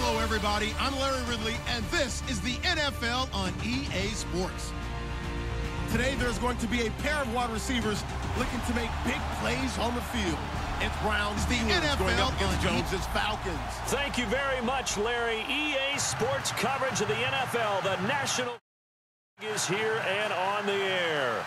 Hello, everybody. I'm Larry Ridley, and this is the NFL on EA Sports. Today, there's going to be a pair of wide receivers looking to make big plays on the field. It's Browns, the NFL going up against Jones's Falcons. Thank you very much, Larry. EA Sports coverage of the NFL. The National is here and on the air.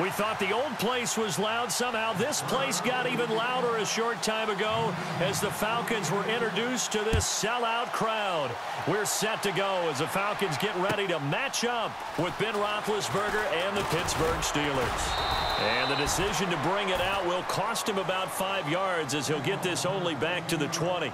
We thought the old place was loud. Somehow this place got even louder a short time ago as the Falcons were introduced to this sellout crowd. We're set to go as the Falcons get ready to match up with Ben Roethlisberger and the Pittsburgh Steelers. And the decision to bring it out will cost him about 5 yards as he'll get this only back to the 20.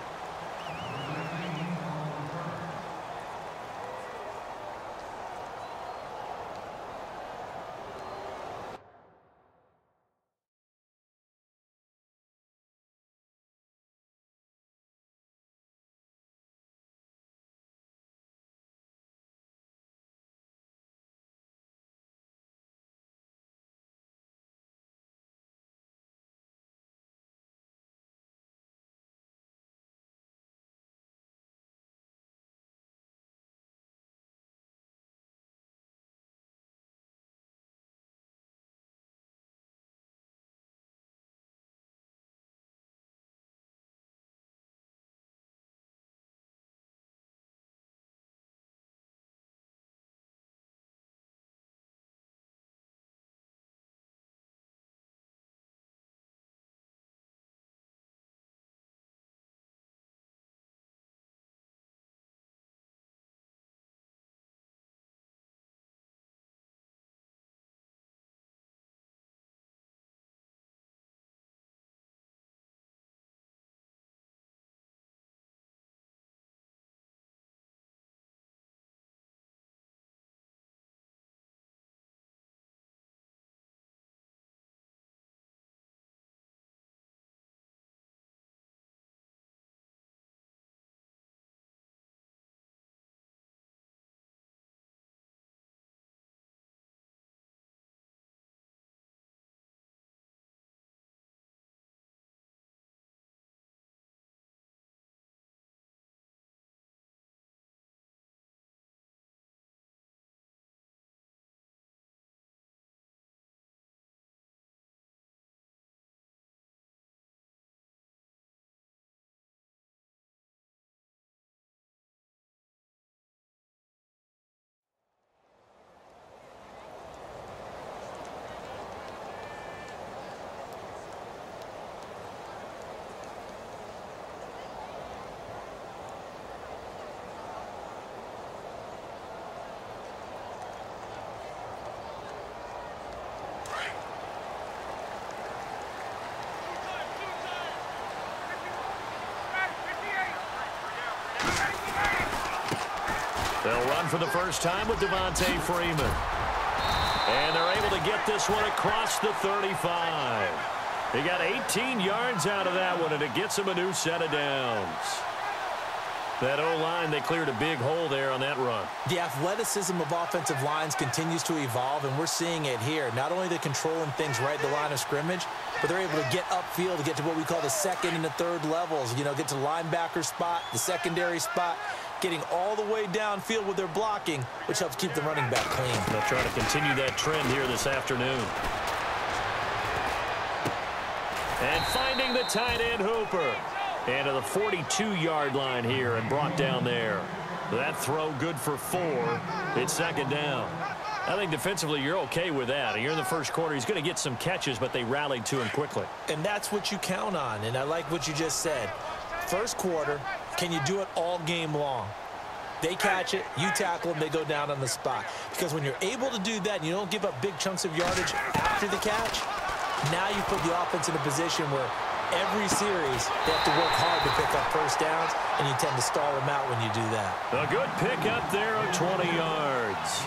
They'll run for the first time with Devontae Freeman. And they're able to get this one across the 35. He got 18 yards out of that one, and it gets him a new set of downs. That O-line, they cleared a big hole there on that run. The athleticism of offensive lines continues to evolve, and we're seeing it here. Not only are they controlling things right at the line of scrimmage, but they're able to get upfield to get to what we call the second and the third levels. You know, get to the linebacker spot, the secondary spot, getting all the way downfield with their blocking, which helps keep the running back clean. They'll try to continue that trend here this afternoon. And finding the tight end Hooper. And to the 42-yard line here and brought down there. That throw good for 4. It's second down. I think defensively you're okay with that. You're in the first quarter. He's going to get some catches, but they rallied to him quickly. And that's what you count on, and I like what you just said. First quarter, can you do it all game long? They catch it, you tackle them, they go down on the spot. Because when you're able to do that and you don't give up big chunks of yardage after the catch, now you put the offense in a position where every series they have to work hard to pick up first downs, and you tend to stall them out when you do that. A good pick up there of 20 yards.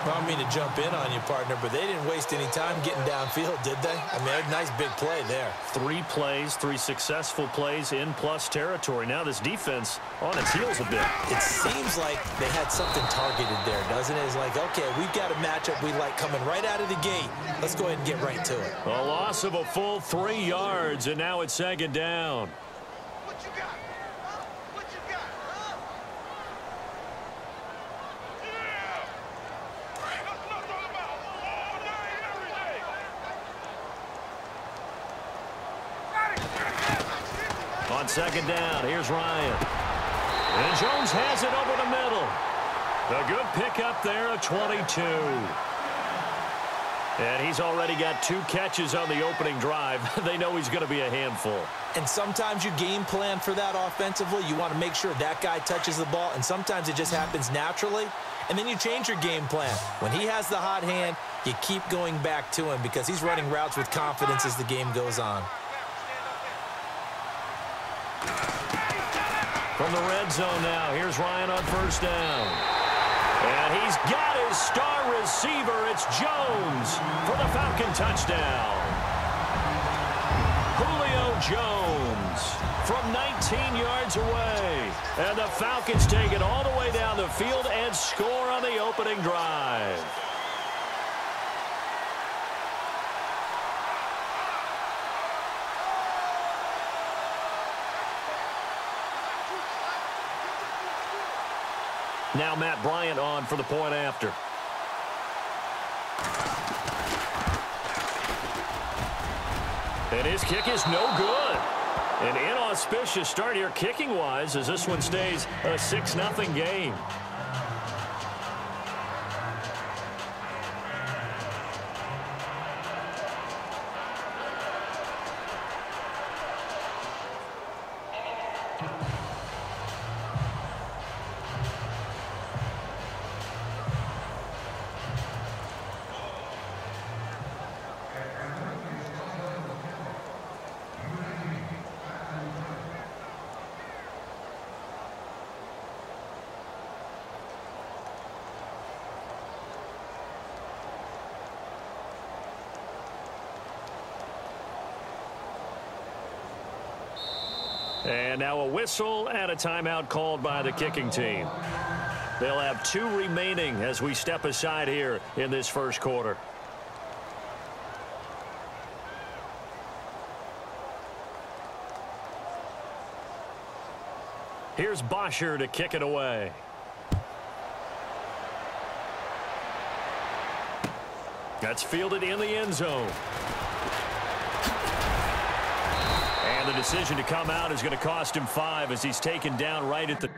I don't mean to jump in on you, partner, but they didn't waste any time getting downfield, did they? I mean, a nice big play there. 3 plays, 3 successful plays in plus territory. Now this defense on its heels a bit. It seems like they had something targeted there, doesn't it? It's like, okay, we've got a matchup we like coming right out of the gate. Let's go ahead and get right to it. A loss of a full 3 yards, and now it's second down. On second down, here's Ryan. And Jones has it over the middle. A good pickup there of 22. And he's already got 2 catches on the opening drive. They know he's going to be a handful. And sometimes you game plan for that offensively. You want to make sure that guy touches the ball, and sometimes it just happens naturally. And then you change your game plan. When he has the hot hand, you keep going back to him because he's running routes with confidence as the game goes on. From the red zone now, here's Ryan on first down. And he's got his star receiver. It's Jones for the Falcon touchdown. Julio Jones from 19 yards away. And the Falcons take it all the way down the field and score on the opening drive. Now Matt Bryant on for the point after. And his kick is no good. An inauspicious start here kicking-wise as this one stays a 6-0 game. And now a whistle and a timeout called by the kicking team. They'll have 2 remaining as we step aside here in this first quarter. Here's Bosher to kick it away. That's fielded in the end zone. And the decision to come out is going to cost him 5 as he's taken down right at the...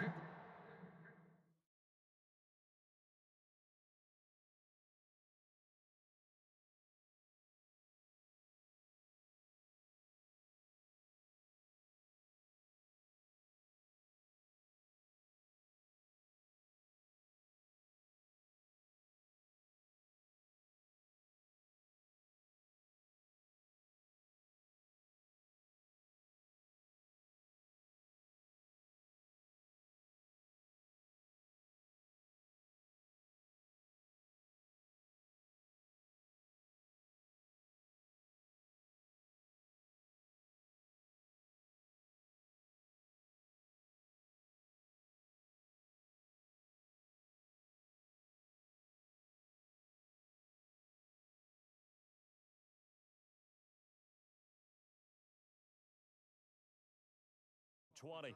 ...20.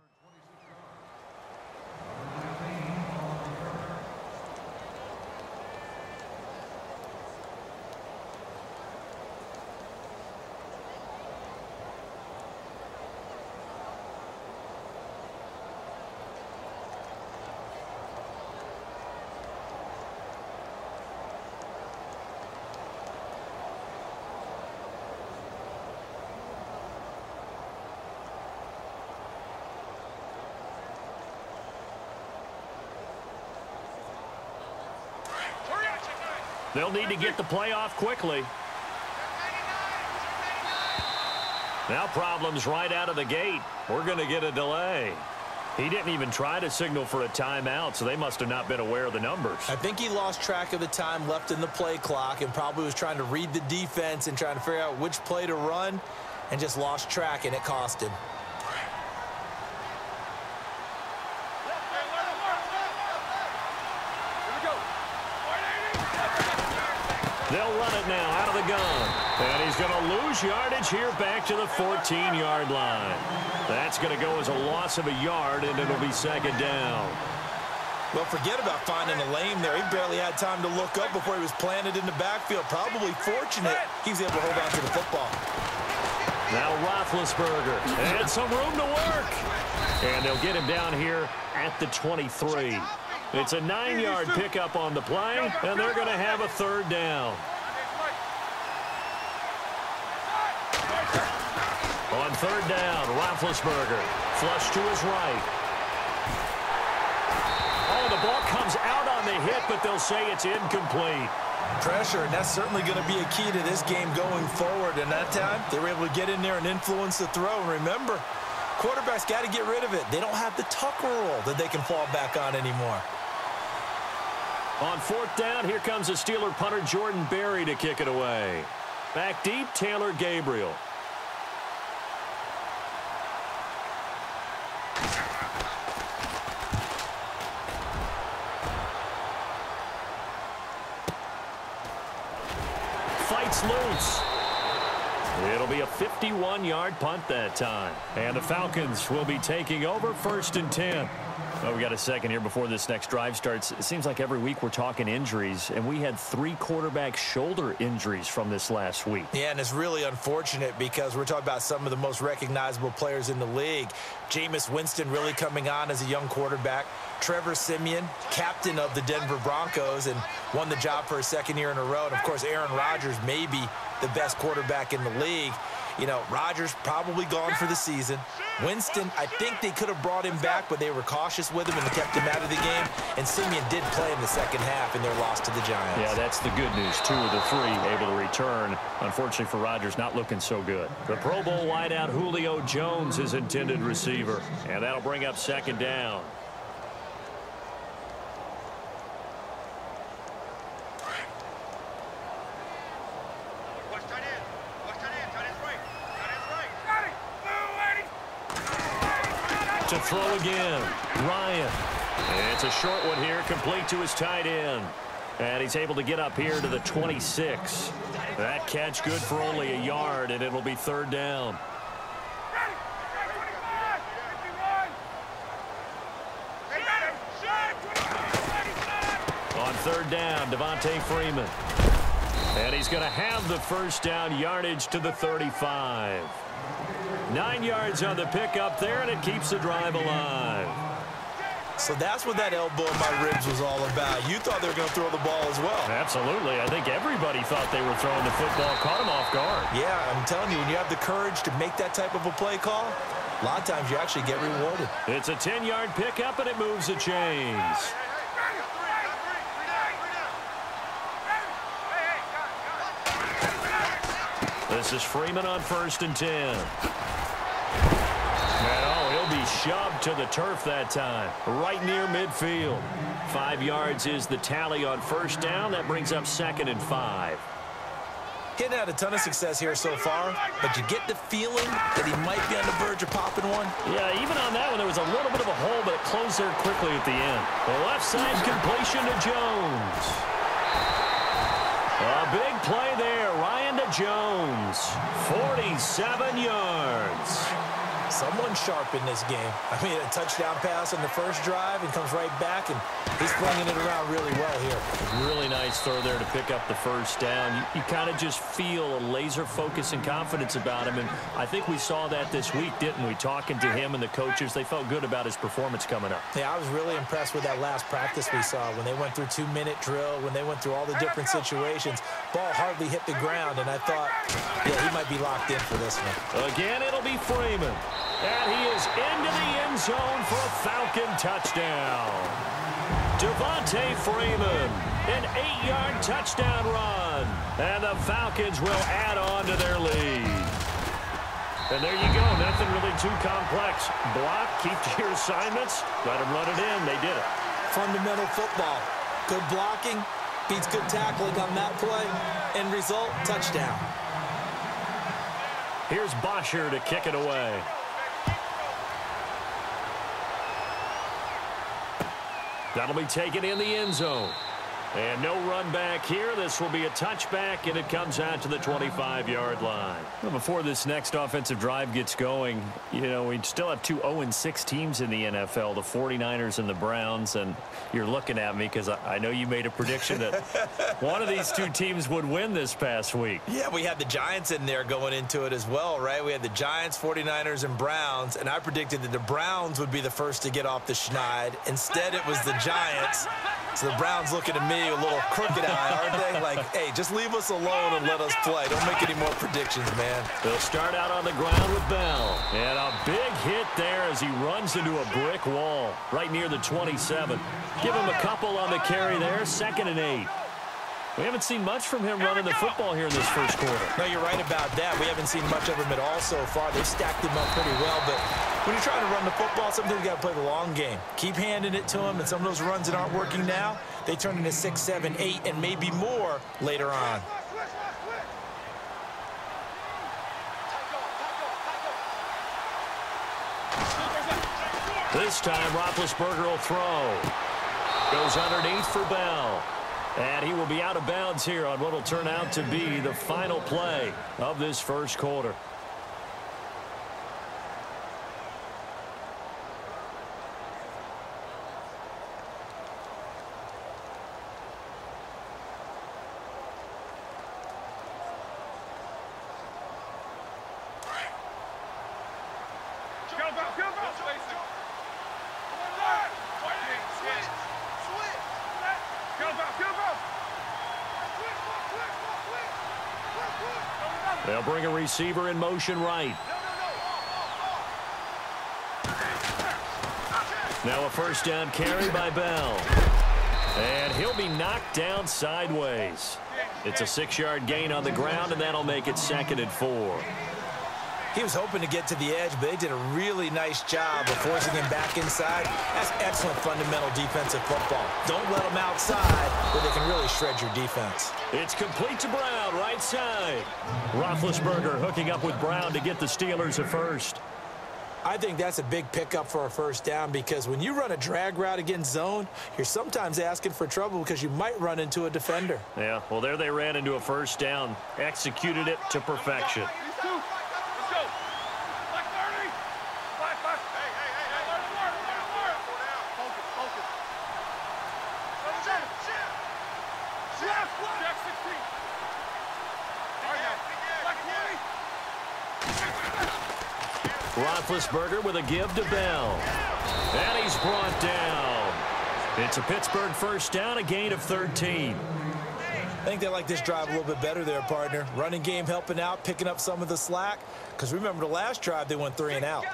They'll need to get the play off quickly. Now problems right out of the gate. We're going to get a delay. He didn't even try to signal for a timeout, so they must have not been aware of the numbers. I think he lost track of the time left in the play clock and probably was trying to read the defense and trying to figure out which play to run and just lost track, and it cost him. They'll run it now out of the gun. And he's going to lose yardage here back to the 14-yard line. That's going to go as a loss of a yard, and it'll be second down. Well, forget about finding a lane there. He barely had time to look up before he was planted in the backfield. Probably fortunate he was able to hold on to the football. Now Roethlisberger. And some room to work. And they'll get him down here at the 23. It's a 9-yard pickup on the play, and they're going to have a third down. On third down, Roethlisberger. Flush to his right. Oh, the ball comes out on the hit, but they'll say it's incomplete. Pressure, and that's certainly going to be a key to this game going forward. And that time, they were able to get in there and influence the throw. And remember, quarterbacks got to get rid of it. They don't have the tucker roll that they can fall back on anymore. On fourth down, here comes a Steeler punter, Jordan Berry, to kick it away. Back deep, Taylor Gabriel. Fights loose. It'll be a 51-yard punt that time. And the Falcons will be taking over, 1st and 10. Oh, we got a second here before this next drive starts. It seems like every week we're talking injuries, and we had 3 quarterback shoulder injuries from this last week. Yeah, and it's really unfortunate because we're talking about some of the most recognizable players in the league. Jameis Winston really coming on as a young quarterback. Trevor Siemian, captain of the Denver Broncos, and won the job for a 2nd year in a row. And, of course, Aaron Rodgers may be the best quarterback in the league. You know, Rodgers probably gone for the season. Winston, I think they could have brought him back, but they were cautious with him and kept him out of the game. And Siemian did play in the second half in their loss to the Giants. Yeah, that's the good news. 2 of the 3 able to return. Unfortunately for Rodgers, not looking so good. The Pro Bowl wideout Julio Jones is intended receiver. And that'll bring up 2nd down. To throw again, Ryan. And it's a short one here, complete to his tight end. And he's able to get up here to the 26. That catch good for only a yard, and it'll be 3rd down. On 3rd down, Devontae Freeman. And he's going to have the 1st down, yardage to the 35. 9 yards on the pickup there, and it keeps the drive alive. So that's what that elbow in my ribs was all about. You thought they were going to throw the ball as well. Absolutely. I think everybody thought they were throwing the football, caught him off guard. Yeah, I'm telling you, when you have the courage to make that type of a play call, a lot of times you actually get rewarded. It's a 10-yard pickup, and it moves the chains. This is Freeman on 1st and 10. And he'll be shoved to the turf that time, right near midfield. 5 yards is the tally on 1st down. That brings up 2nd and 5. Getting had a ton of success here so far, but you get the feeling that he might be on the verge of popping one. Yeah, even on that one, there was a little bit of a hole, but it closed there quickly at the end. The left side completion to Jones. A big play there, Ryan to Jones. 47 yards. Someone sharp in this game. I mean, a touchdown pass on the first drive and comes right back, and he's flinging it around really well here. Really nice throw there to pick up the 1st down. You kind of just feel a laser focus and confidence about him, and I think we saw that this week, didn't we? Talking to him and the coaches, they felt good about his performance coming up. Yeah, I was really impressed with that last practice we saw when they went through 2-minute drill, when they went through all the different situations. Ball hardly hit the ground, and I thought, yeah, he might be locked in for this one. Again, it'll be Freeman. And he is into the end zone for a Falcon touchdown. Devontae Freeman, an 8-yard touchdown run. And the Falcons will add on to their lead. And there you go. Nothing really too complex. Block, keep to your assignments, let them run it in. They did it. Fundamental football. Good blocking beats good tackling on that play. End result, touchdown. Here's Bosher to kick it away. That'll be taken in the end zone. And no run back here. This will be a touchback, and it comes out to the 25-yard line. Well, before this next offensive drive gets going, you know, we still have two 0-6 teams in the NFL, the 49ers and the Browns, and you're looking at me because I know you made a prediction that one of these two teams would win this past week. Yeah, we had the Giants in there going into it as well, right? We had the Giants, 49ers, and Browns, and I predicted that the Browns would be the first to get off the schneid. Instead, it was the Giants. So the Browns looking at me a little crooked eye, aren't they? Like, hey, just leave us alone and let us play. Don't make any more predictions, man. They'll start out on the ground with Bell. And a big hit there as he runs into a brick wall right near the 27. Give him a couple on the carry there, 2nd and 8. We haven't seen much from him running the football here in this first quarter. No, you're right about that. We haven't seen much of him at all so far. They've stacked him up pretty well, but when you're trying to run the football, sometimes you got to play the long game. Keep handing it to him, and some of those runs that aren't working now, they turn into 6, 7, 8, and maybe more later on. This time, Roethlisberger will throw. Goes underneath for Bell. And he will be out of bounds here on what will turn out to be the final play of this first quarter. They'll bring a receiver in motion right. Now a first down carry by Bell. And he'll be knocked down sideways. It's a 6-yard gain on the ground, and that'll make it 2nd and 4. He was hoping to get to the edge, but they did a really nice job of forcing him back inside. That's excellent fundamental defensive football. Don't let them outside where they can really shred your defense. It's complete to Brown, right side. Roethlisberger hooking up with Brown to get the Steelers at first. I think that's a big pickup for a first down because when you run a drag route against zone, you're sometimes asking for trouble because you might run into a defender. Yeah, well, there they ran into a first down. Executed it to perfection. Roethlisberger with a give to Bell. And he's brought down. It's a Pittsburgh first down, a gain of 13. I think they like this drive a little bit better there, partner. Running game helping out, picking up some of the slack. Because remember the last drive, they went 3 and out.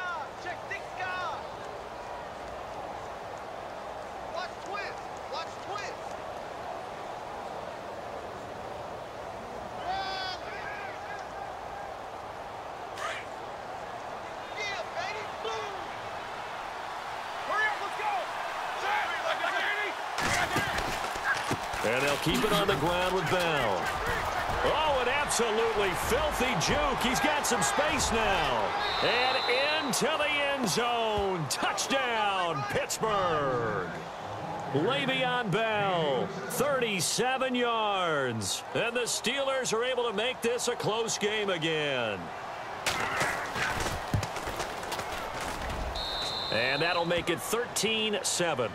And they'll keep it on the ground with Bell. Oh, an absolutely filthy juke. He's got some space now. And into the end zone. Touchdown, Pittsburgh. Le'Veon Bell, 37 yards. And the Steelers are able to make this a close game again. And that'll make it 13-7.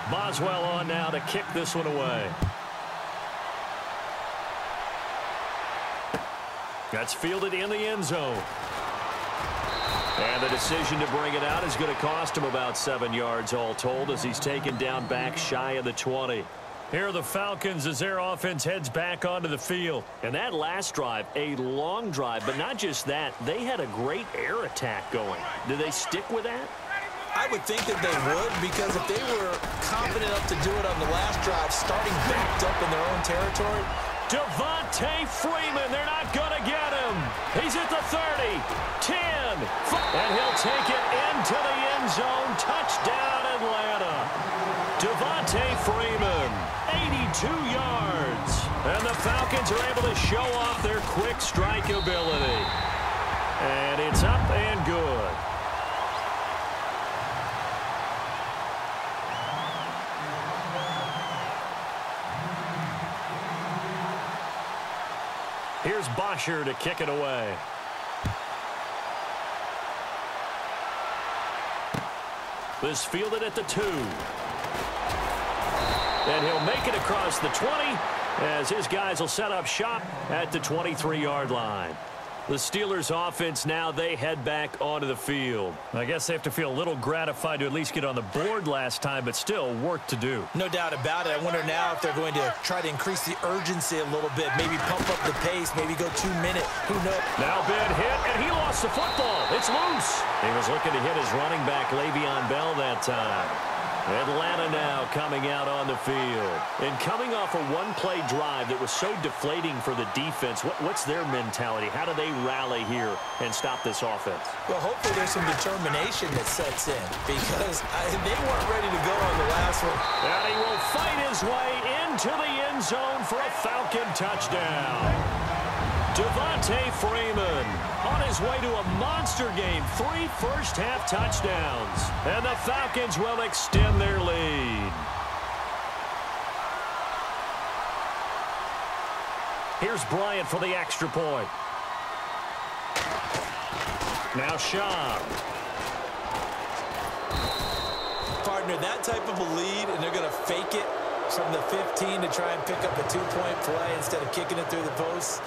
Boswell on now to kick this one away. That's fielded in the end zone. And the decision to bring it out is going to cost him about 7 yards all told as he's taken down back shy of the 20. Here are the Falcons as their offense heads back onto the field. And that last drive, a long drive, but not just that, they had a great air attack going. Do they stick with that? I would think that they would, because if they were confident enough to do it on the last drive, starting backed up in their own territory. Devontae Freeman, they're not going to get him. He's at the 30, 10, 5, and he'll take it into the end zone. Touchdown, Atlanta. Devontae Freeman, 82 yards. And the Falcons are able to show off their quick strike ability. And it's up and good. Here's Bosher to kick it away. This fielded at the 2. And he'll make it across the 20 as his guys will set up shop at the 23-yard line. The Steelers offense now, they head back onto the field. I guess they have to feel a little gratified to at least get on the board last time, but still work to do. No doubt about it. I wonder now if they're going to try to increase the urgency a little bit, maybe pump up the pace, maybe go 2 minutes. Who knows? Now Ben hit, and he lost the football. It's loose. He was looking to hit his running back, Le'Veon Bell, that time. Atlanta now coming out on the field. And coming off a one-play drive that was so deflating for the defense, what's their mentality? How do they rally here and stop this offense? Well, hopefully there's some determination that sets in because they weren't ready to go on the last one. And he will fight his way into the end zone for a Falcon touchdown. Devontae Freeman on his way to a monster game. 3 first-half touchdowns. And the Falcons will extend their lead. Here's Bryant for the extra point. Now Shaw. Partner, that type of a lead, and they're going to fake it from the 15 to try and pick up a 2-point play instead of kicking it through the posts.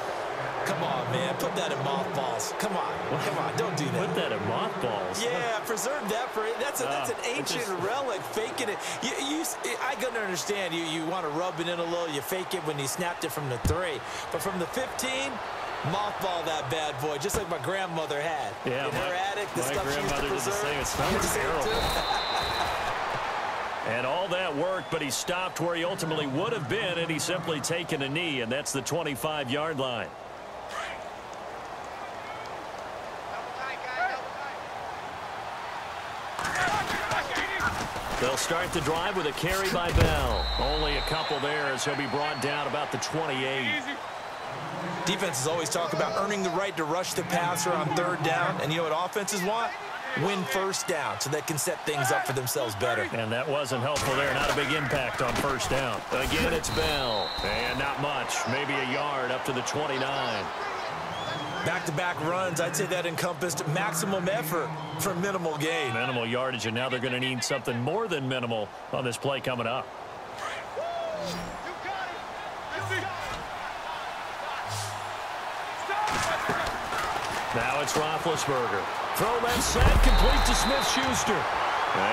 Come on, man. Put that in mothballs. Come on. Come on. Don't do that. Put that in mothballs? Yeah, preserve that for it. That's an ancient relic, faking it. I can understand you want to rub it in a little. You fake it when you snapped it from the 3. But from the 15, mothball that bad boy, just like my grandmother had. Yeah, in her attic, the stuff she used to preserve. Did the same. It smells terrible. And all that worked, but he stopped where he ultimately would have been, and he's simply taken a knee, and that's the 25-yard line. They'll start the drive with a carry by Bell. Only a couple there as he'll be brought down about the 28. Defenses always talk about earning the right to rush the passer on 3rd down. And you know what offenses want? Win first down so they can set things up for themselves better. And that wasn't helpful there. Not a big impact on 1st down. Again, it's Bell. And not much. Maybe a yard up to the 29. Back-to-back runs, I'd say that encompassed maximum effort for minimal gain. Minimal yardage, and now they're going to need something more than minimal on this play coming up. Now it's Roethlisberger. Throw left side, complete to Smith-Schuster.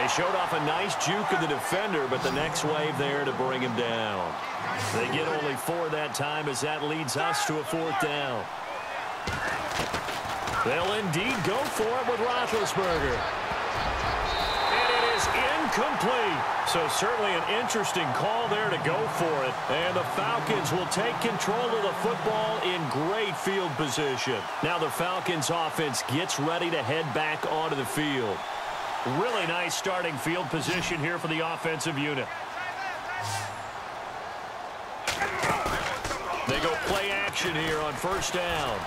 He showed off a nice juke of the defender, but the next wave there to bring him down. They get only 4 that time as that leads us to a 4th down. They'll indeed go for it with Roethlisberger. And it is incomplete. So certainly an interesting call there to go for it. And the Falcons will take control of the football in great field position. Now the Falcons offense gets ready to head back onto the field. Really nice starting field position here for the offensive unit. They go play action here on 1st down.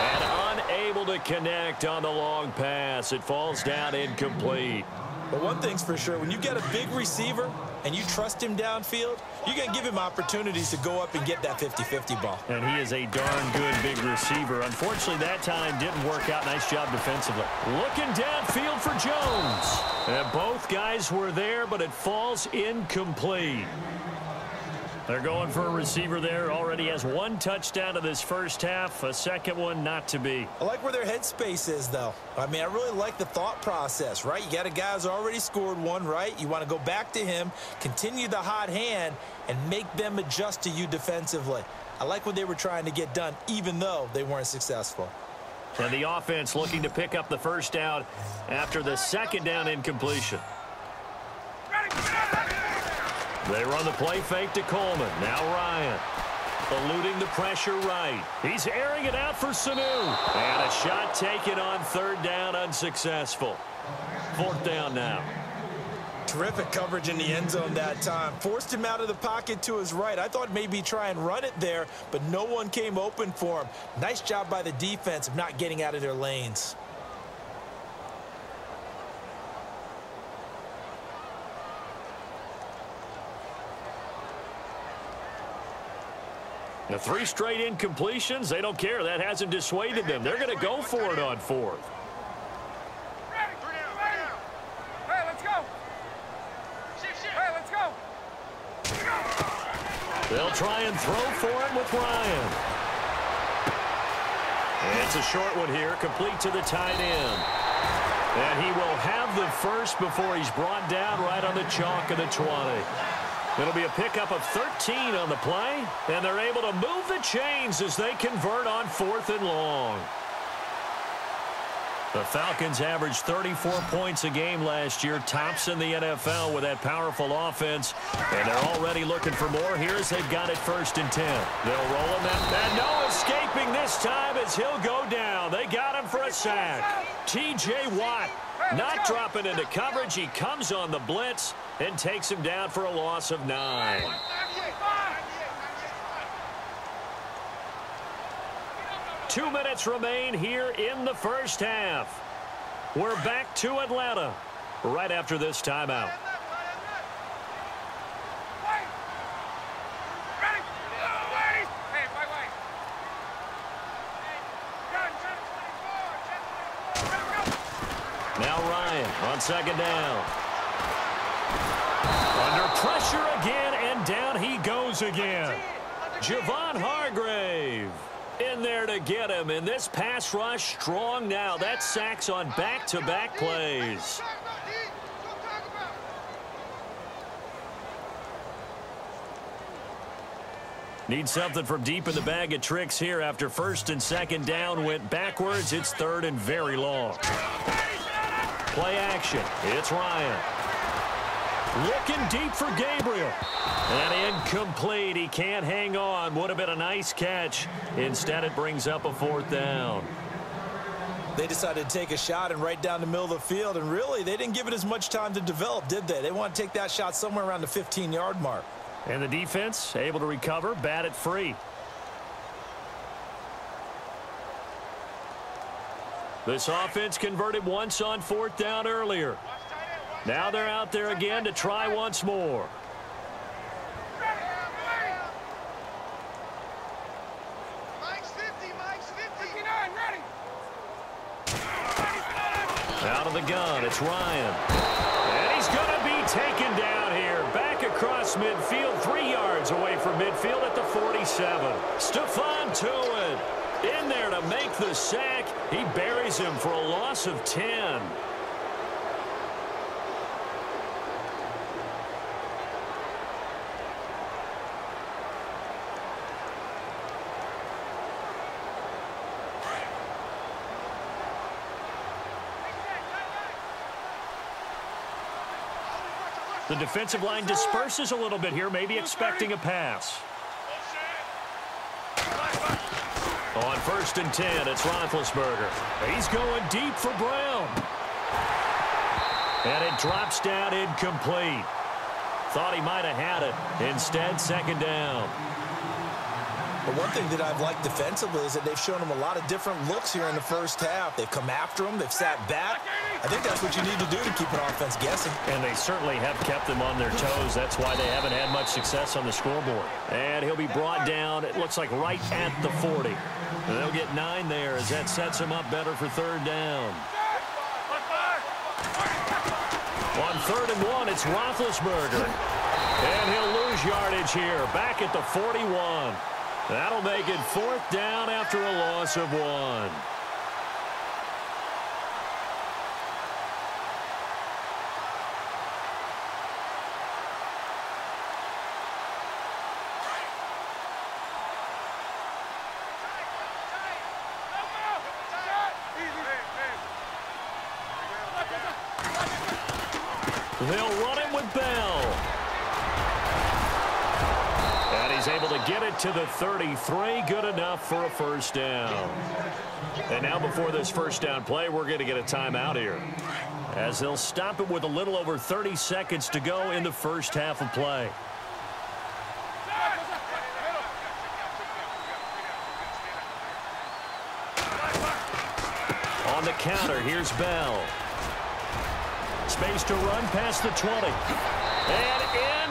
And unable to connect on the long pass. It falls down incomplete. But one thing's for sure, when you get a big receiver and you trust him downfield, you're going to give him opportunities to go up and get that 50-50 ball. And he is a darn good big receiver. Unfortunately, that time didn't work out. Nice job defensively. Looking downfield for Jones. And both guys were there, but it falls incomplete. They're going for a receiver there. Already has 1 touchdown in this 1st half. A second one not to be. I like where their headspace is, though. I mean, I really like the thought process, right? You got a guy who's already scored 1, right? You want to go back to him, continue the hot hand, and make them adjust to you defensively. I like what they were trying to get done, even though they weren't successful. And the offense looking to pick up the 1st down after the 2nd down incompletion. They run the play fake to Coleman. Now Ryan. Eluding the pressure right. He's airing it out for Sanu. And a shot taken on 3rd down, unsuccessful. 4th down now. Terrific coverage in the end zone that time. Forced him out of the pocket to his right. I thought maybe try and run it there, but no one came open for him. Nice job by the defense of not getting out of their lanes. The 3 straight incompletions, they don't care. That hasn't dissuaded them. They're going to go for it on 4th. Hey, let's go. Hey, let's go. They'll try and throw for it with Ryan. And it's a short one here, complete to the tight end. And he will have the first before he's brought down right on the chalk of the 20. It'll be a pickup of 13 on the play, and they're able to move the chains as they convert on 4th and long. The Falcons averaged 34 points a game last year, tops in the NFL with that powerful offense, and they're already looking for more here as they've got it 1st and 10. They'll roll him that, and no escaping this time as he'll go down. They got him for a sack. T.J. Watt not dropping into coverage. He comes on the blitz and takes him down for a loss of 9. Two minutes remain here in the first half. We're back to Atlanta right after this timeout. Now Ryan on 2nd down. Under pressure again, and down he goes again. Javon Hargrave in there to get him, and this pass rush strong now. That's sacks on back-to-back plays. Need something from deep in the bag of tricks here after 1st and 2nd down went backwards. It's 3rd and very long. Play action. It's Ryan. Looking deep for Gabriel. And incomplete. He can't hang on. Would have been a nice catch. Instead, it brings up a 4th down. They decided to take a shot and right down the middle of the field, and really, they didn't give it as much time to develop, did they? They want to take that shot somewhere around the 15-yard mark. And the defense able to recover, bat it free. This offense converted once on 4th down earlier. Now they're out there again to try once more. Out of the gun, it's Ryan. And he's going to be taken down here. Back across midfield, 3 yards away from midfield at the 47. Stephon Tuitt in there to make the sack. He buries him for a loss of 10. The defensive line disperses a little bit here, maybe expecting a pass. On 1st and 10, it's Roethlisberger. He's going deep for Brown. And it drops down incomplete. Thought he might have had it. Instead, 2nd down. But one thing that I've liked defensively is that they've shown him a lot of different looks here in the first half. They've come after him. They've sat back. I think that's what you need to do to keep an offense guessing. And they certainly have kept them on their toes. That's why they haven't had much success on the scoreboard. And he'll be brought down, it looks like right at the 40. And they'll get 9 there as that sets him up better for 3rd down. On 3rd and 1, it's Roethlisberger. And he'll lose yardage here, back at the 41. That'll make it 4th down after a loss of 1. They'll run him with Bell. And he's able to get it to the 33. Good enough for a 1st down. And now before this 1st down play, we're going to get a timeout here, as they'll stop it with a little over 30 seconds to go in the first half of play. On the counter, here's Bell. Space to run past the 20. And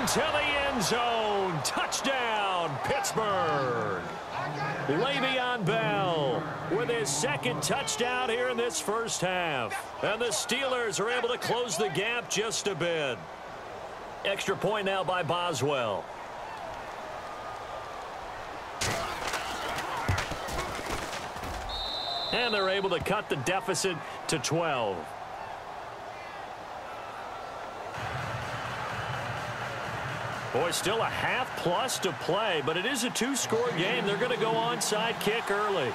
into the end zone. Touchdown. touchdown, Pittsburgh. Le'Veon Bell with his second touchdown here in this first half. And the Steelers are able to close the gap just a bit. Extra point now by Boswell. And they're able to cut the deficit to 12. Boy, still a half-plus to play, but it is a two-score game. They're going to go onside kick early.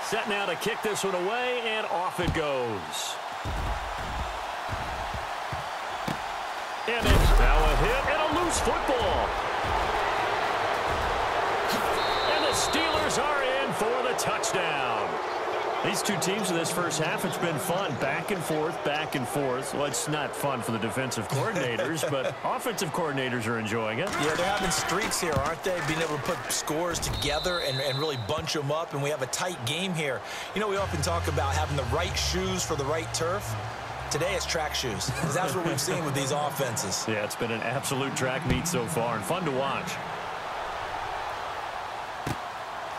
Set now to kick this one away, and off it goes. And it's now a hit and a loose football. The Steelers are in for the touchdown. These two teams in this first half, it's been fun. Back and forth, back and forth. Well, it's not fun for the defensive coordinators, but offensive coordinators are enjoying it. Yeah, they're having streaks here, aren't they? Being able to put scores together and really bunch them up, and we have a tight game here. You know, we often talk about having the right shoes for the right turf. Today it's track shoes, because that's what we've seen with these offenses. Yeah, it's been an absolute track meet so far, and fun to watch.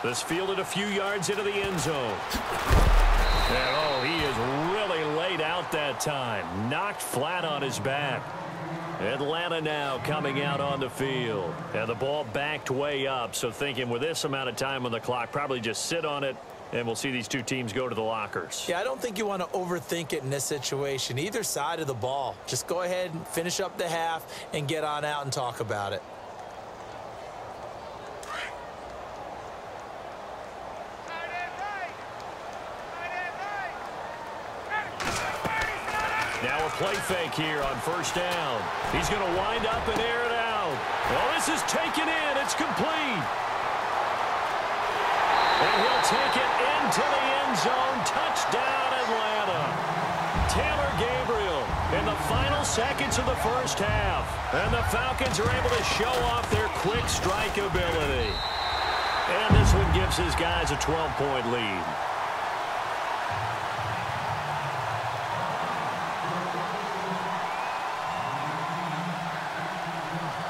This fielded a few yards into the end zone. And, oh, he is really laid out that time. Knocked flat on his back. Atlanta now coming out on the field. And the ball backed way up, so thinking with this amount of time on the clock, probably just sit on it, and we'll see these two teams go to the lockers. Yeah, I don't think you want to overthink it in this situation. Either side of the ball. Just go ahead and finish up the half and get on out and talk about it. Now a play fake here on first down. He's going to wind up and air it out. Well, this is taken in. It's complete. And he'll take it into the end zone. Touchdown, Atlanta. Taylor Gabriel in the final seconds of the first half. And the Falcons are able to show off their quick strike ability. And this one gives his guys a 12-point lead.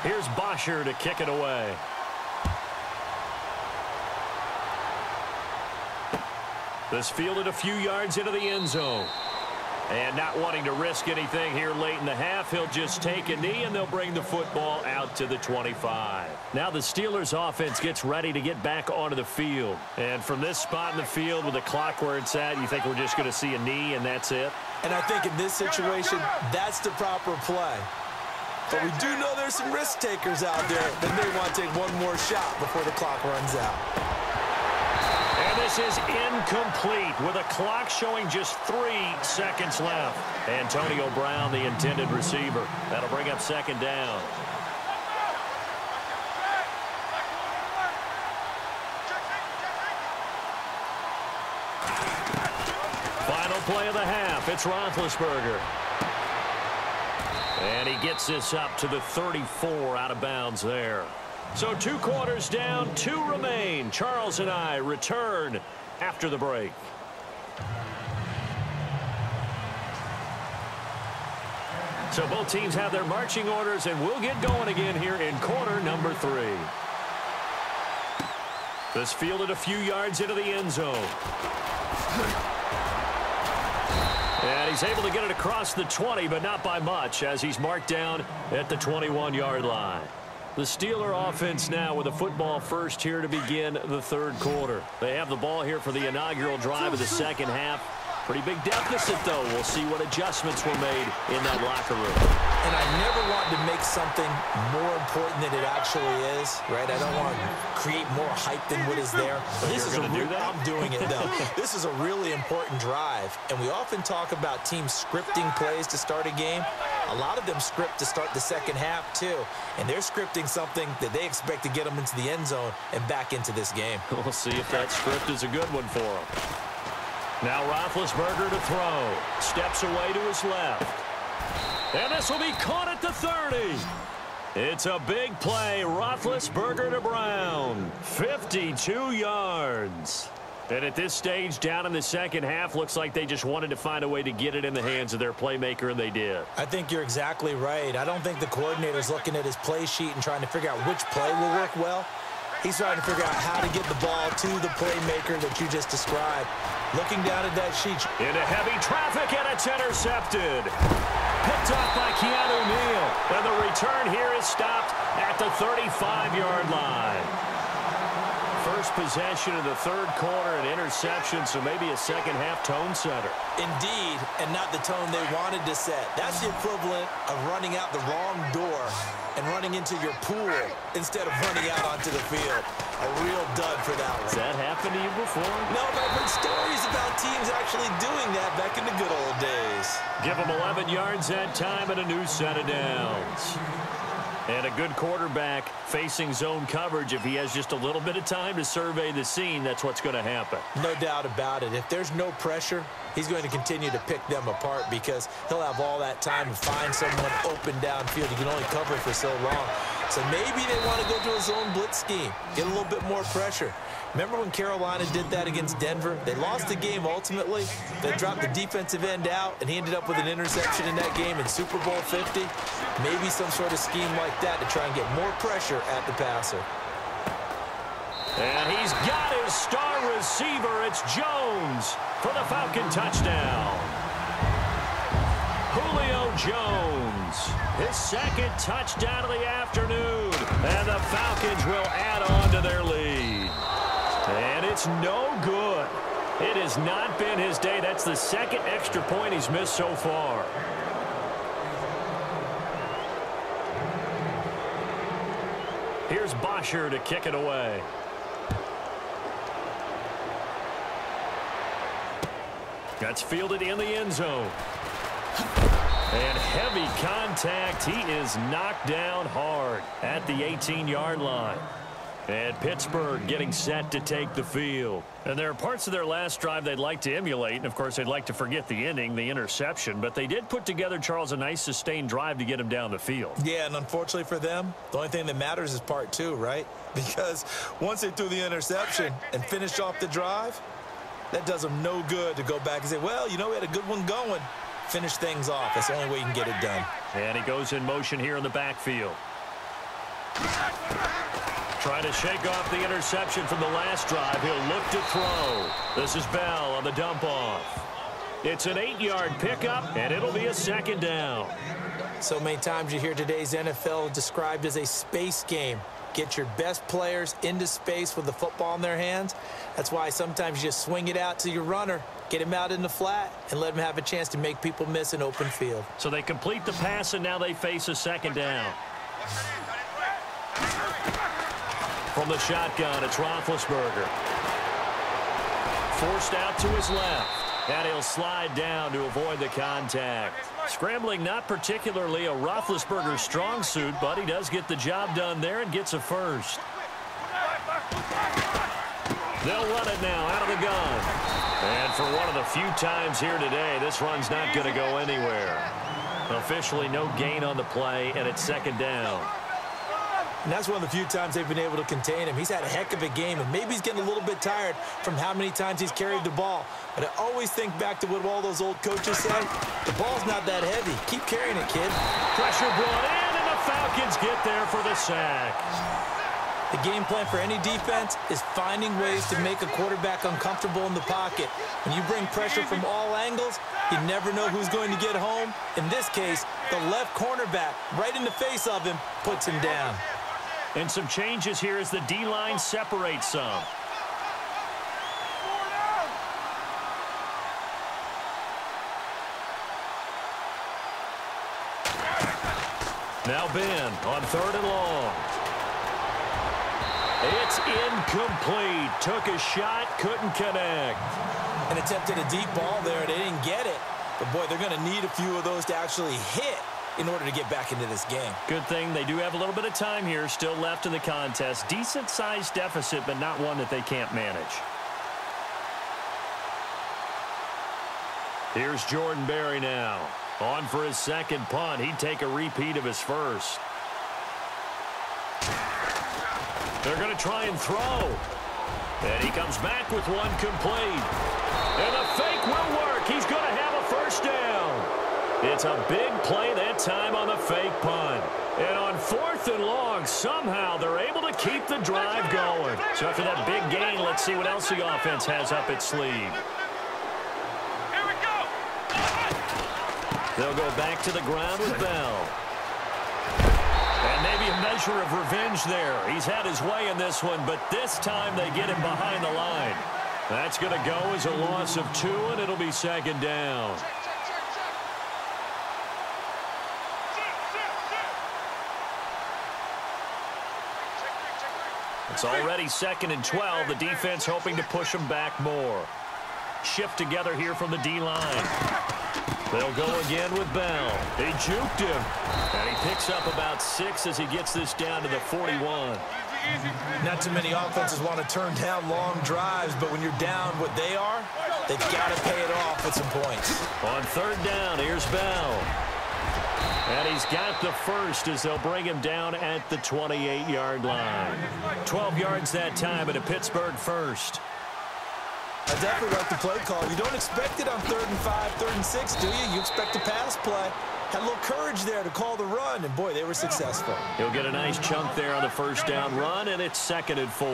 Here's Bosher to kick it away. This fielded a few yards into the end zone. And not wanting to risk anything here late in the half, he'll just take a knee, and they'll bring the football out to the 25. Now the Steelers offense gets ready to get back onto the field. And from this spot in the field with the clock where it's at, you think we're just going to see a knee and that's it? And I think in this situation, that's the proper play. But we do know there's some risk takers out there that may want to take one more shot before the clock runs out. And this is incomplete with a clock showing just 3 seconds left. Antonio Brown, the intended receiver. That'll bring up second down. Final play of the half. It's Roethlisberger. And he gets this up to the 34 out of bounds there. So 2 quarters down, 2 remain. Charles and I return after the break. So both teams have their marching orders, and we'll get going again here in quarter number 3. This fielded a few yards into the end zone. And he's able to get it across the 20, but not by much, as he's marked down at the 21-yard line. The Steeler offense now with a football first here to begin the third quarter. They have the ball here for the inaugural drive of the second half. Pretty big deficit, though. We'll see what adjustments were made in that locker room. And I never want to make something more important than it actually is, right? I don't want to create more hype than what is there. But this is I'm doing it, though. This is a really important drive. And we often talk about teams scripting plays to start a game. A lot of them script to start the second half, too. And they're scripting something that they expect to get them into the end zone and back into this game. We'll see if that script is a good one for them. Now Roethlisberger to throw. Steps away to his left. And this will be caught at the 30. It's a big play. Roethlisberger to Brown. 52 yards. And at this stage, down in the second half, looks like they just wanted to find a way to get it in the hands of their playmaker, and they did. I think you're exactly right. I don't think the coordinator's looking at his play sheet and trying to figure out which play will work well. He's trying to figure out how to get the ball to the playmaker that you just described. Looking down at that sheet. Into heavy traffic, and it's intercepted. Picked off by Keanu Neal. And the return here is stopped at the 35-yard line. First possession of the third quarter, an interception, so maybe a second-half tone setter. Indeed, and not the tone they wanted to set. That's the equivalent of running out the wrong door and running into your pool instead of running out onto the field. A real dud for that one. Has that happened to you before? No, but I've heard stories about teams actually doing that back in the good old days. Give them 11 yards that time and a new set of downs. And a good quarterback facing zone coverage. If he has just a little bit of time to survey the scene, that's what's going to happen. No doubt about it. If there's no pressure, he's going to continue to pick them apart because he'll have all that time to find someone open downfield. He can only cover for so long. So maybe they want to go to a zone blitz scheme, get a little bit more pressure. Remember when Carolina did that against Denver? They lost the game ultimately. They dropped the defensive end out, and he ended up with an interception in that game in Super Bowl 50. Maybe some sort of scheme like that to try and get more pressure at the passer. And he's got his star receiver. It's Jones for the Falcon touchdown. Julio Jones, his second touchdown of the afternoon. And the Falcons will add on to their lead. And it's no good. It has not been his day. That's the second extra point he's missed so far. Here's Bosher to kick it away. That's fielded in the end zone. And heavy contact. He is knocked down hard at the 18-yard line. And Pittsburgh getting set to take the field. And there are parts of their last drive they'd like to emulate. And, of course, they'd like to forget the ending, the interception. But they did put together, Charles, a nice sustained drive to get him down the field. Yeah, and unfortunately for them, the only thing that matters is part two, right? Because once they threw the interception and finished off the drive, that does them no good to go back and say, well, you know, we had a good one going. Finish things off. That's the only way you can get it done. And he goes in motion here in the backfield. Trying to shake off the interception from the last drive. He'll look to throw. This is Bell on the dump off. It's an 8-yard pickup, and it'll be a second down. So many times you hear today's NFL described as a space game. Get your best players into space with the football in their hands. That's why sometimes you just swing it out to your runner, get him out in the flat, and let him have a chance to make people miss an open field. So they complete the pass, and now they face a second down. From the shotgun, it's Roethlisberger. Forced out to his left, and he'll slide down to avoid the contact. Scrambling not particularly a Roethlisberger strong suit, but he does get the job done there and gets a first. They'll run it now out of the gun. And for one of the few times here today, this run's not going to go anywhere. Officially no gain on the play, and it's second down. And that's one of the few times they've been able to contain him. He's had a heck of a game, and maybe he's getting a little bit tired from how many times he's carried the ball. But I always think back to what all those old coaches say. The ball's not that heavy. Keep carrying it, kid. Pressure brought in, and the Falcons get there for the sack. The game plan for any defense is finding ways to make a quarterback uncomfortable in the pocket. When you bring pressure from all angles, you never know who's going to get home. In this case, the left cornerback, right in the face of him, puts him down. And some changes here as the D-line separates some. Now Ben on 3rd and long. It's incomplete. Took a shot, couldn't connect. And attempted a deep ball there. They didn't get it. But, boy, they're going to need a few of those to actually hit in order to get back into this game. Good thing they do have a little bit of time here still left in the contest. Decent-sized deficit, but not one that they can't manage. Here's Jordan Berry now. On for his second punt. He'd take a repeat of his first. They're going to try and throw. And he comes back with one complete. And the fake will work. He's going to have a first down. It's a big play that time on the fake punt. And on 4th and long, somehow they're able to keep the drive going. So after that big gain, let's see what else the offense has up its sleeve. Here we go. They'll go back to the ground with Bell. And maybe a measure of revenge there. He's had his way in this one, but this time they get him behind the line. That's going to go as a loss of 2, and it'll be 2nd down. It's already 2nd and 12. The defense hoping to push them back more. Shift together here from the D-line. They'll go again with Bell. They juked him. And he picks up about 6 as he gets this down to the 41. Not too many offenses want to turn down long drives, but when you're down what they are, they've got to pay it off with some points. On 3rd down, here's Bell. And he's got the first as they'll bring him down at the 28-yard line. 12 yards that time at a Pittsburgh first. I definitely like the play call. You don't expect it on 3rd and 5, 3rd and 6, do you? You expect a pass play. Had a little courage there to call the run, and boy, they were successful. He'll get a nice chunk there on the 1st down run, and it's 2nd and 4.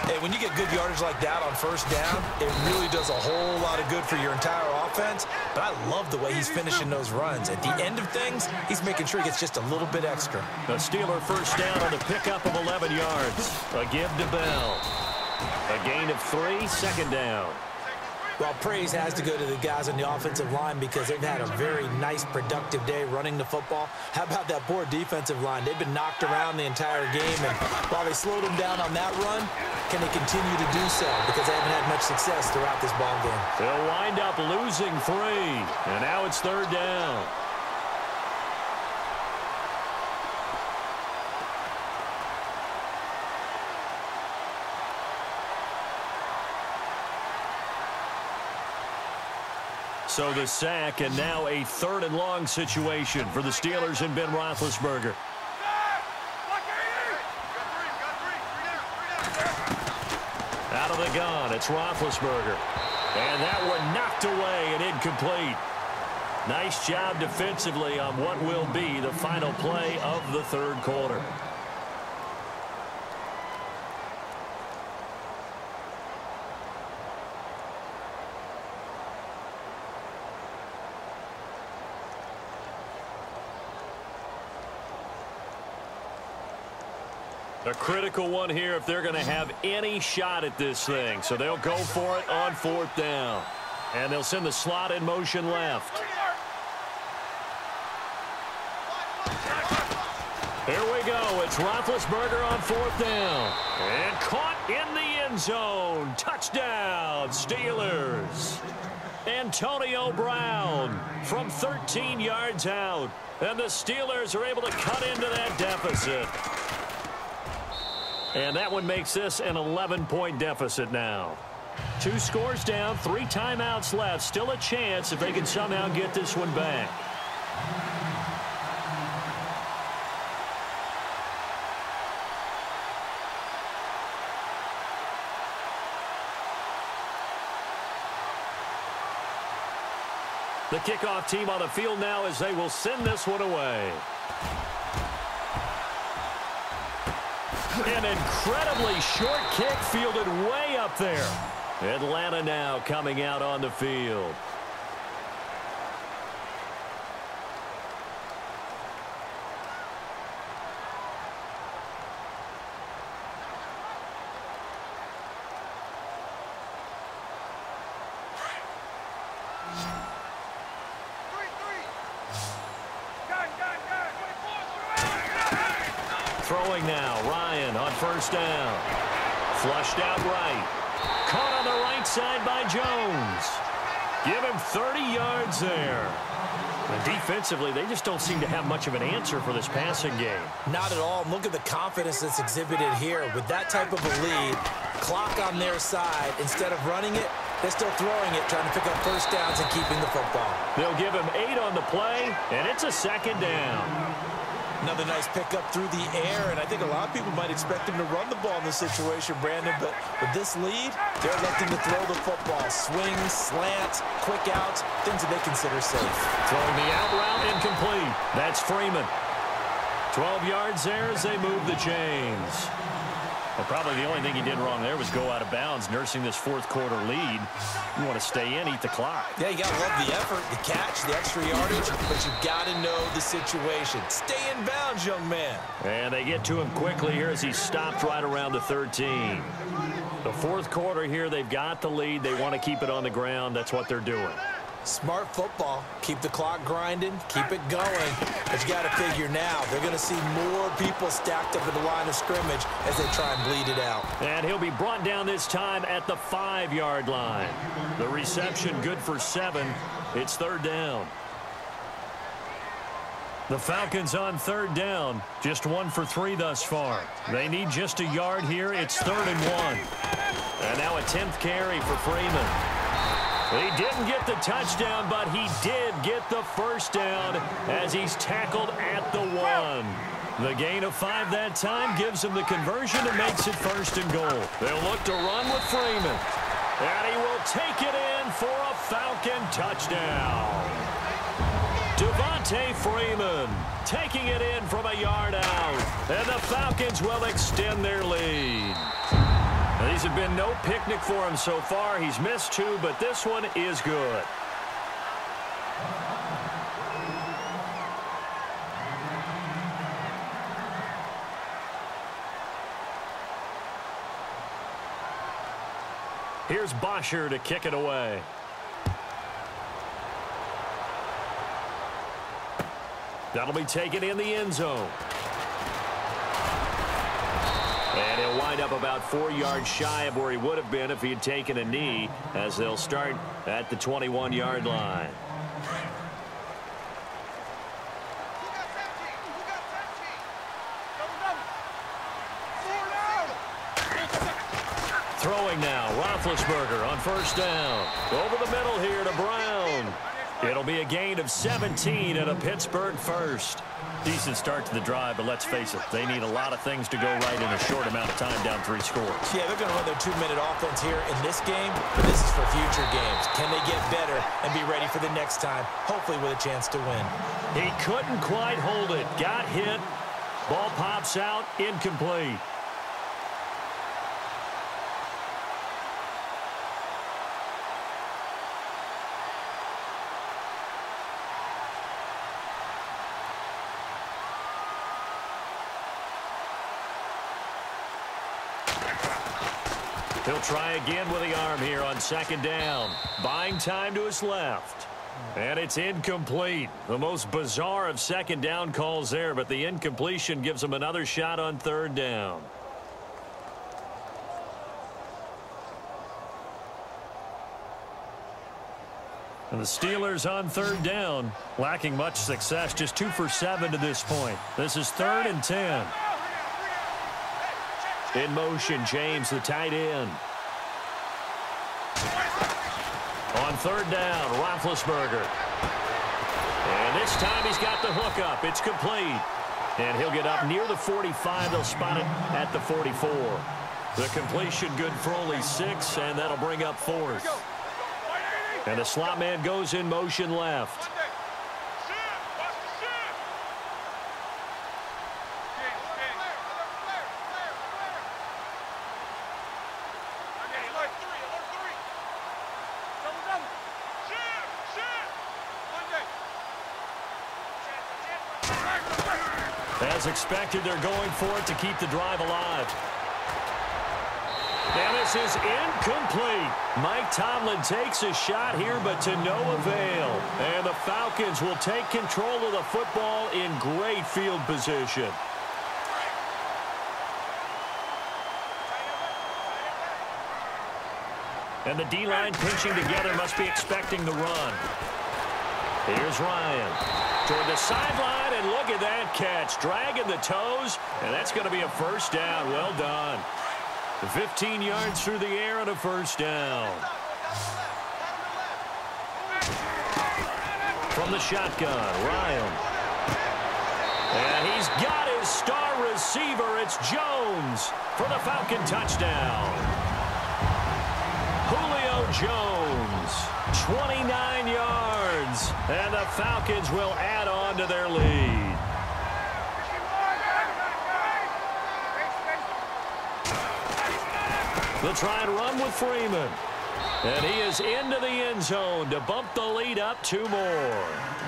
Hey, when you get good yardage like that on 1st down, it really does a whole lot of good for your entire offense. But I love the way he's finishing those runs. At the end of things, he's making sure he gets just a little bit extra. The Steeler 1st down on the pickup of 11 yards. A give to Bell. A gain of 3, 2nd down. Well, praise has to go to the guys on the offensive line because they've had a very nice, productive day running the football. How about that poor defensive line? They've been knocked around the entire game, and while they slowed them down on that run, can they continue to do so? Because they haven't had much success throughout this ball game. They'll wind up losing 3, and now it's 3rd down. So the sack, and now a 3rd and long situation for the Steelers and Ben Roethlisberger. Out of the gun, it's Roethlisberger. And that one knocked away and incomplete. Nice job defensively on what will be the final play of the 3rd quarter. A critical one here if they're going to have any shot at this thing. So they'll go for it on 4th down. And they'll send the slot in motion left. Here we go. It's Roethlisberger on 4th down. And caught in the end zone. Touchdown, Steelers. Antonio Brown from 13 yards out. And the Steelers are able to cut into that deficit. And that one makes this an 11-point deficit now. 2 scores down, 3 timeouts left. Still a chance if they can somehow get this one back. The kickoff team on the field now as they will send this one away. An incredibly short kick fielded way up there. Atlanta now coming out on the field. Throwing now, Ryan on 1st down. Flushed out right. Caught on the right side by Jones. Give him 30 yards there. And defensively, they just don't seem to have much of an answer for this passing game. Not at all. Look at the confidence that's exhibited here. With that type of a lead, clock on their side, instead of running it, they're still throwing it, trying to pick up 1st downs and keeping the football. They'll give him 8 on the play, and it's a 2nd down. Another nice pickup through the air, and I think a lot of people might expect him to run the ball in this situation, Brandon, but with this lead, they're electing to throw the football. Swings, slants, quick outs, things that they consider safe. Throwing the out route, incomplete. That's Freeman. 12 yards there as they move the chains. Well, probably the only thing he did wrong there was go out of bounds, nursing this fourth quarter lead. You want to stay in, eat the clock. Yeah, you got to love the effort, the catch, the extra yardage, but you got to know the situation. Stay in bounds, young man. And they get to him quickly here as he stopped right around the 13. The fourth quarter here, they've got the lead. They want to keep it on the ground. That's what they're doing. Smart football. Keep the clock grinding, keep it going. But you got to figure now, they're going to see more people stacked up at the line of scrimmage as they try and bleed it out. And he'll be brought down this time at the 5-yard line. The reception good for 7. It's third down. The Falcons on third down. Just 1 for 3 thus far. They need just a yard here. It's 3rd and 1. And now a 10th carry for Freeman. He didn't get the touchdown, but he did get the first down as he's tackled at the 1. The gain of 5 that time gives him the conversion and makes it 1st and goal. They'll look to run with Freeman. And he will take it in for a Falcon touchdown. Devontae Freeman taking it in from a yard out. And the Falcons will extend their lead. These have been no picnic for him so far. He's missed 2, but this one is good. Here's Bosher to kick it away. That'll be taken in the end zone. And he'll wind up about 4 yards shy of where he would have been if he had taken a knee, as they'll start at the 21-yard line. Throwing now, Roethlisberger on first down. Over the middle here to Brown. It'll be a gain of 17 and a Pittsburgh first. Decent start to the drive, but let's face it, they need a lot of things to go right in a short amount of time, down 3 scores. Yeah, they're going to run their 2-minute offense here in this game, but this is for future games. Can they get better and be ready for the next time, hopefully with a chance to win? He couldn't quite hold it. Got hit. Ball pops out, incomplete. He'll try again with the arm here on 2nd down. Buying time to his left. And it's incomplete. The most bizarre of 2nd down calls there, but the incompletion gives him another shot on 3rd down. And the Steelers on 3rd down, lacking much success, just 2 for 7 to this point. This is 3rd and 10. In motion, James, the tight end. On 3rd down, Roethlisberger. And this time he's got the hook up. It's complete. And he'll get up near the 45. They'll spot it at the 44. The completion good for only 6, and that'll bring up 4th. And the slot man goes in motion left. As expected, they're going for it to keep the drive alive. And this is incomplete. Mike Tomlin takes a shot here, but to no avail. And the Falcons will take control of the football in great field position. And the D-line pinching together, must be expecting the run. Here's Ryan toward the sideline, and look at that catch. Dragging the toes, and that's going to be a first down. Well done. 15 yards through the air and a first down. From the shotgun, Ryan. And he's got his star receiver. It's Jones for the Falcon touchdown. Julio Jones, 29 yards. And the Falcons will add on to their lead. They'll try and run with Freeman. And he is into the end zone to bump the lead up 2 more.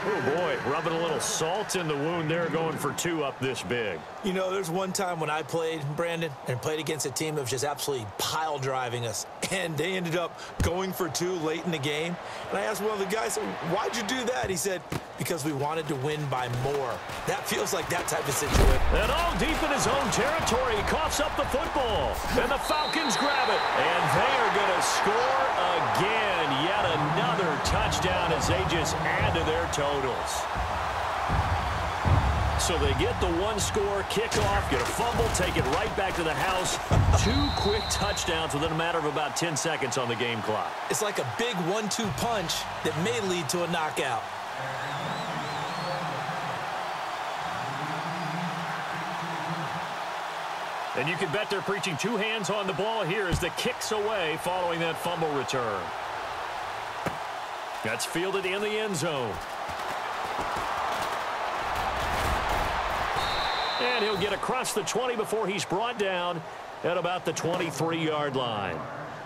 Oh, boy, rubbing a little salt in the wound there, going for 2 up this big. You know, there's one time when I played, Brandon, and played against a team that was just absolutely pile driving us. And they ended up going for 2 late in the game. And I asked one of the guys, why'd you do that? He said, because we wanted to win by more. That feels like that type of situation. And all deep in his own territory, he coughs up the football. And the Falcons grab it. And they are going to score again. Yet another touchdown as they just add to their totals. So they get the 1-score kickoff, get a fumble, take it right back to the house. 2 quick touchdowns within a matter of about 10 seconds on the game clock. It's like a big 1-2 punch that may lead to a knockout. And you can bet they're preaching 2 hands on the ball here as the kick's away following that fumble return. That's fielded in the end zone. And he'll get across the 20 before he's brought down at about the 23-yard line.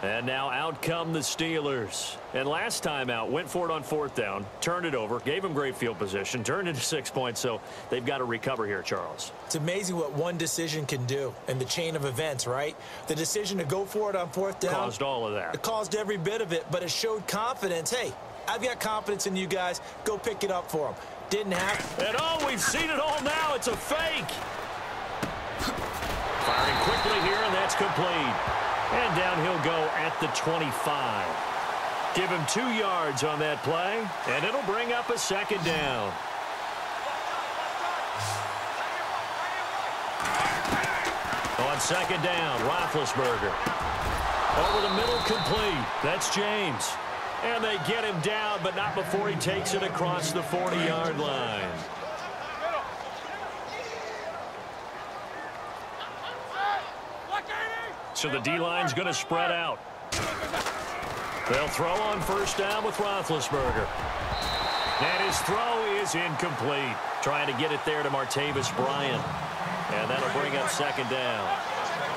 And now out come the Steelers. And last time out, went for it on 4th down, turned it over, gave him great field position, turned into 6 points, so they've got to recover here, Charles. It's amazing what one decision can do in the chain of events, right? The decision to go for it on 4th down. Caused all of that. It caused every bit of it, but it showed confidence. Hey, I've got confidence in you guys. Go pick it up for them. Didn't happen. And oh, we've seen it all now. It's a fake. Firing quickly here, and that's complete. And down he'll go at the 25. Give him 2 yards on that play, and it'll bring up a 2nd down. On 2nd down, Roethlisberger. Over the middle, complete. That's James. And they get him down, but not before he takes it across the 40-yard line. So the D-line's going to spread out. They'll throw on 1st down with Roethlisberger. And his throw is incomplete. Trying to get it there to Martavis Bryant. And that'll bring up 2nd down.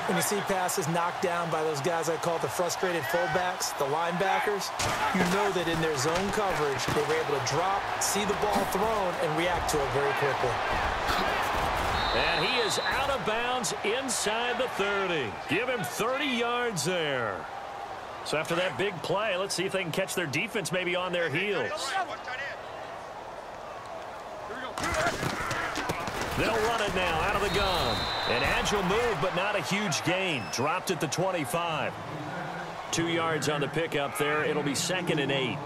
When you see passes knocked down by those guys I call the frustrated fullbacks, the linebackers, you know that in their zone coverage, they were able to drop, see the ball thrown, and react to it very quickly. And he is out of bounds inside the 30. Give him 30 yards there. So after that big play, let's see if they can catch their defense maybe on their heels. They'll run it now out of the gun. An agile move, but not a huge gain. Dropped at the 25. 2 yards on the pickup there. It'll be 2nd and 8.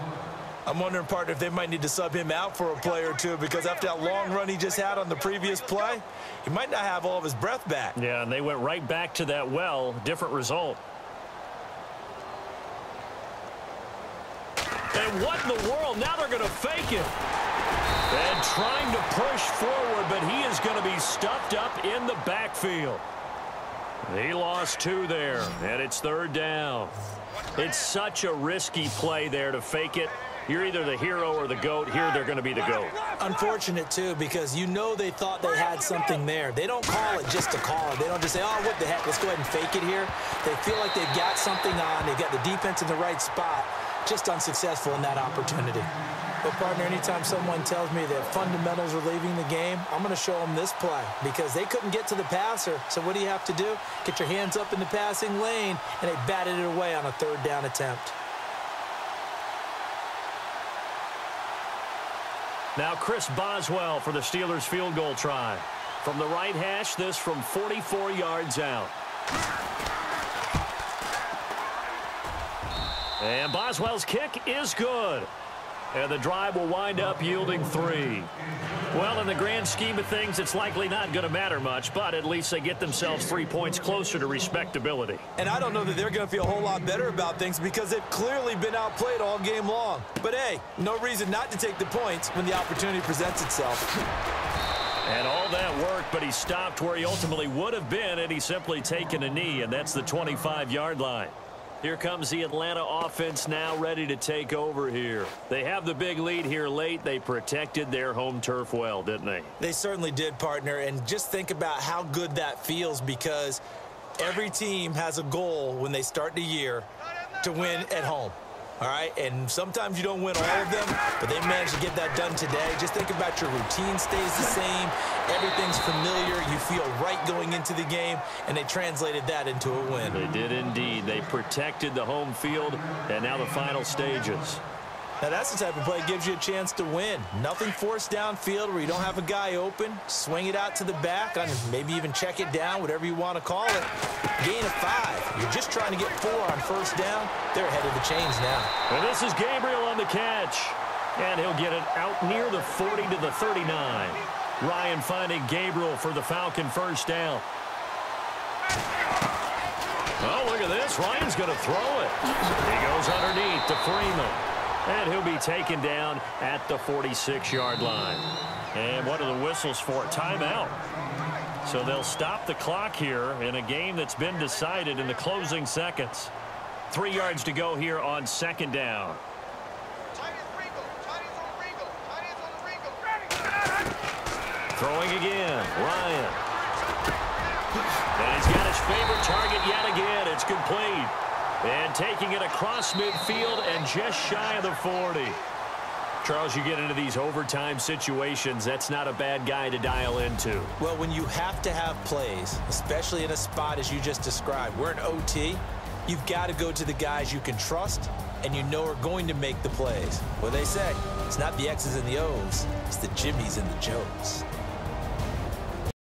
I'm wondering, partner, if they might need to sub him out for a play or two, because after that long run he just had on the previous play, he might not have all of his breath back. Yeah, and they went right back to that well. Different result. And what in the world? Now they're going to fake it. And trying to push forward, but he is going to be stuffed up in the backfield. He lost 2 there, and it's 3rd down. It's such a risky play there to fake it. You're either the hero or the GOAT. Here they're going to be the GOAT. Unfortunate, too, because you know they thought they had something there. They don't call it just to call it. They don't just say, oh, what the heck, let's go ahead and fake it here. They feel like they've got something on. They've got the defense in the right spot. Just unsuccessful in that opportunity. But, partner, anytime someone tells me that fundamentals are leaving the game, I'm going to show them this play because they couldn't get to the passer. So what do you have to do? Get your hands up in the passing lane, and they batted it away on a 3rd down attempt. Now Chris Boswell for the Steelers field goal try. From the right hash, this from 44 yards out. And Boswell's kick is good. And the drive will wind up yielding 3. Well, in the grand scheme of things, it's likely not going to matter much, but at least they get themselves 3 points closer to respectability. And I don't know that they're going to feel a whole lot better about things because they've clearly been outplayed all game long. But, hey, no reason not to take the points when the opportunity presents itself. And all that work, but he stopped where he ultimately would have been had he simply taken a knee, and that's the 25-yard line. Here comes the Atlanta offense now ready to take over here. They have the big lead here late. They protected their home turf well, didn't they? They certainly did, partner, and just think about how good that feels because every team has a goal when they start the year to win at home. All right, and sometimes you don't win all of them, but they managed to get that done today. Just think about your routine stays the same. Everything's familiar. You feel right going into the game, and they translated that into a win. They did indeed. They protected the home field, and now the final stages. Now, that's the type of play that gives you a chance to win. Nothing forced downfield where you don't have a guy open. Swing it out to the back, and maybe even check it down, whatever you want to call it. Gain of 5. You're just trying to get 4 on first down. They're ahead of the chains now. And this is Gabriel on the catch. And he'll get it out near the 40 to the 39. Ryan finding Gabriel for the Falcon first down. Oh, look at this. Ryan's going to throw it. He goes underneath to Freeman. And he'll be taken down at the 46-yard line. And what are the whistles for? Timeout. So they'll stop the clock here in a game that's been decided in the closing seconds. 3 yards to go here on second down. Throwing again, Ryan. And he's got his favorite target yet again. It's complete. And taking it across midfield and just shy of the 40. Charles, you get into these overtime situations, that's not a bad guy to dial into. Well, when you have to have plays, especially in a spot as you just described, we're in OT, you've got to go to the guys you can trust and you know are going to make the plays. What they say, it's not the X's and the O's, it's the Jimmys and the Joes.